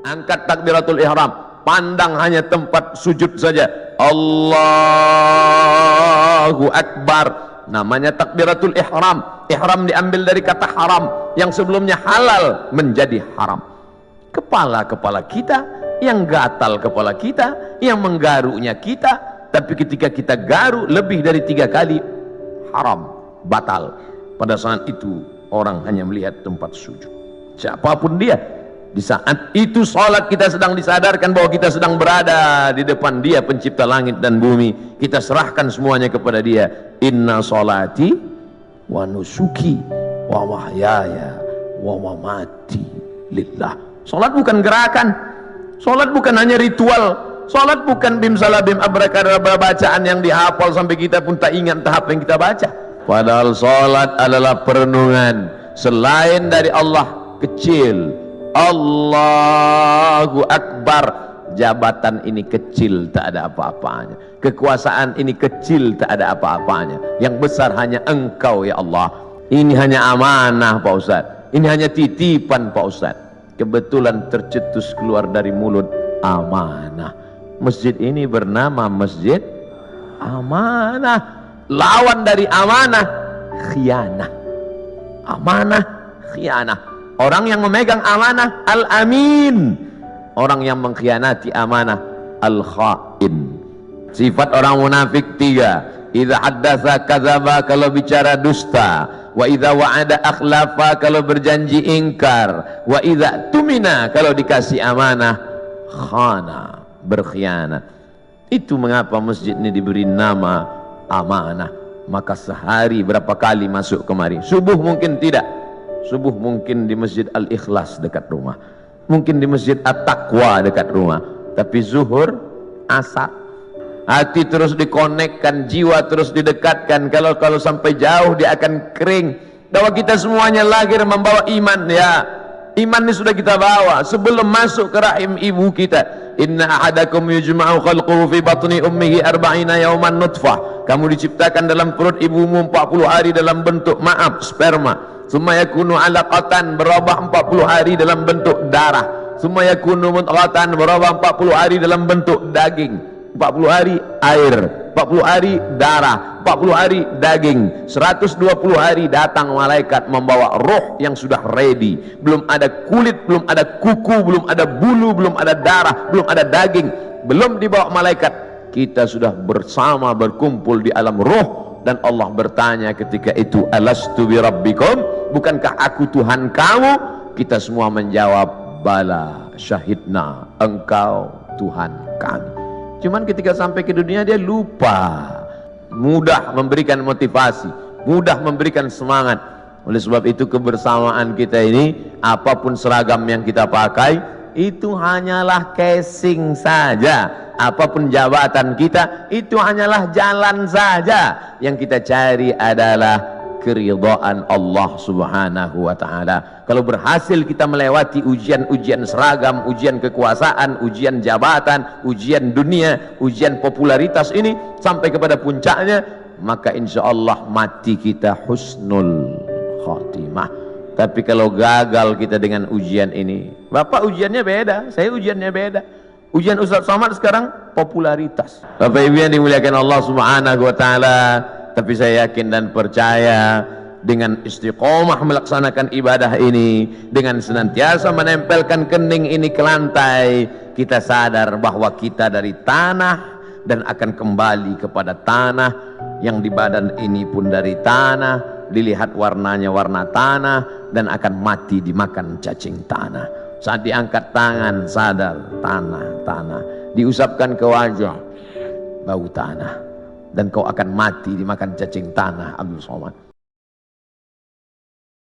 Angkat takbiratul ihram, pandang hanya tempat sujud saja. Allahu Akbar, namanya takbiratul ihram. Ihram diambil dari kata haram, yang sebelumnya halal menjadi haram. Kepala kita, yang gatal kepala kita, yang menggaruknya kita, tapi ketika kita garuk lebih dari 3 kali, haram, batal. Pada saat itu orang hanya melihat tempat sujud, siapapun dia. Di saat itu salat kita sedang disadarkan bahwa kita sedang berada di depan Dia pencipta langit dan bumi. Kita serahkan semuanya kepada Dia. Inna salati wa nusuki wa mahyaya wa mamati lillah. Salat bukan gerakan, salat bukan hanya ritual, salat bukan bim salabim abrakadabra bacaan yang dihafal sampai kita pun tak ingat tahap yang kita baca. Padahal salat adalah perenungan selain dari Allah kecil. Allahu Akbar, jabatan ini kecil, tak ada apa-apanya. Kekuasaan ini kecil, tak ada apa-apanya. Yang besar hanya Engkau ya Allah. Ini hanya amanah Pak Ustaz, ini hanya titipan Pak Ustaz. Kebetulan tercetus keluar dari mulut, amanah. Masjid ini bernama Masjid Amanah. Lawan dari amanah, khianah. Amanah, khianah. Orang yang memegang amanah al-amin, orang yang mengkhianati amanah al-khain. Sifat orang munafik 3. Idza haddatsa kadzaba, kalau bicara dusta. Wa idza wa'ada akhlafa, kalau berjanji ingkar. Wa idza tumina, kalau dikasih amanah khana, berkhianat. Itu mengapa masjid ini diberi nama amanah. Maka sehari berapa kali masuk kemari? Subuh mungkin tidak, subuh mungkin di Masjid Al-Ikhlas dekat rumah, mungkin di Masjid At-Taqwa dekat rumah, tapi zuhur, asar, hati terus dikonekkan, jiwa terus didekatkan. Kalau sampai jauh dia akan kering. Bahwa kita semuanya lahir membawa iman, ya, iman ini sudah kita bawa sebelum masuk ke rahim ibu kita. Inna ahadakum yujma'u khalquhu fi batni ummihi 40 yawman nutfah. Kamu diciptakan dalam perut ibumu 40 hari dalam bentuk sperma. Summa yakunu alaqatan, berubah 40 hari dalam bentuk darah. Summa yakunu mudghatan, berubah 40 hari dalam bentuk daging. 40 hari air, 40 hari darah, 40 hari daging. 120 hari datang malaikat membawa roh yang sudah ready. Belum ada kulit, belum ada kuku, belum ada bulu, belum ada darah, belum ada daging, belum dibawa malaikat. Kita sudah bersama berkumpul di alam roh. Dan Allah bertanya ketika itu, alastu bi rabbikum, bukankah aku Tuhan kamu? Kita semua menjawab, bala syahidna, engkau Tuhan kami. Cuman ketika sampai ke dunia dia lupa. Mudah memberikan motivasi, mudah memberikan semangat. Oleh sebab itu kebersamaan kita ini, apapun seragam yang kita pakai, itu hanyalah casing saja. Apapun jabatan kita, itu hanyalah jalan saja. Yang kita cari adalah keridhaan Allah subhanahu wa ta'ala. Kalau berhasil kita melewati ujian-ujian seragam, ujian kekuasaan, ujian jabatan, ujian dunia, ujian popularitas ini sampai kepada puncaknya, maka insya Allah mati kita husnul khatimah. Tapi kalau gagal kita dengan ujian ini, Bapak ujiannya beda, saya ujiannya beda. Ujian Ustaz Somad sekarang popularitas. Bapak Ibu yang dimuliakan Allah subhanahu wa ta'ala, tapi saya yakin dan percaya dengan istiqomah melaksanakan ibadah ini, dengan senantiasa menempelkan kening ini ke lantai, kita sadar bahwa kita dari tanah dan akan kembali kepada tanah. Yang di badan ini pun dari tanah, dilihat warnanya warna tanah, dan akan mati dimakan cacing tanah. Saat diangkat tangan sadar tanah, diusapkan ke wajah bau tanah, dan kau akan mati dimakan cacing tanah. Abdul Somad.